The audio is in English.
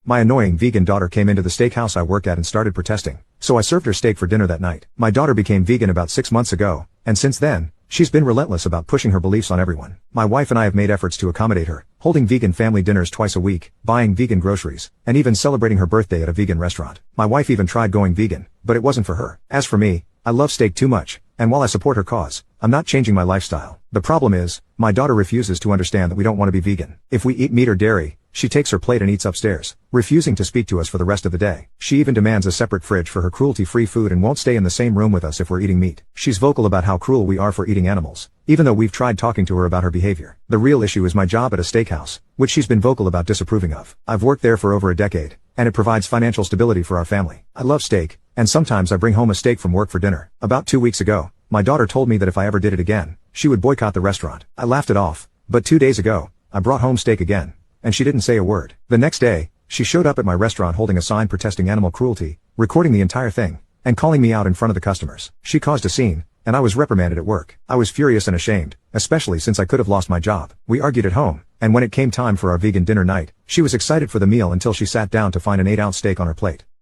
My annoying vegan daughter came into the steakhouse I work at and started protesting, so I served her steak for dinner that night. My daughter became vegan about 6 months ago, and since then, she's been relentless about pushing her beliefs on everyone. My wife and I have made efforts to accommodate her, holding vegan family dinners twice a week, buying vegan groceries, and even celebrating her birthday at a vegan restaurant. My wife even tried going vegan, but it wasn't for her. As for me, I love steak too much, and while I support her cause, I'm not changing my lifestyle. The problem is, my daughter refuses to understand that we don't want to be vegan. If we eat meat or dairy, she takes her plate and eats upstairs, refusing to speak to us for the rest of the day. She even demands a separate fridge for her cruelty-free food and won't stay in the same room with us if we're eating meat. She's vocal about how cruel we are for eating animals, even though we've tried talking to her about her behavior. The real issue is my job at a steakhouse, which she's been vocal about disapproving of. I've worked there for over a decade, and it provides financial stability for our family. I love steak, and sometimes I bring home a steak from work for dinner. About 2 weeks ago, my daughter told me that if I ever did it again, she would boycott the restaurant. I laughed it off, but 2 days ago, I brought home steak again, and she didn't say a word. The next day, she showed up at my restaurant holding a sign protesting animal cruelty, recording the entire thing, and calling me out in front of the customers. She caused a scene, and I was reprimanded at work. I was furious and ashamed, especially since I could have lost my job. We argued at home, and when it came time for our vegan dinner night, she was excited for the meal until she sat down to find an 8-ounce steak on her plate.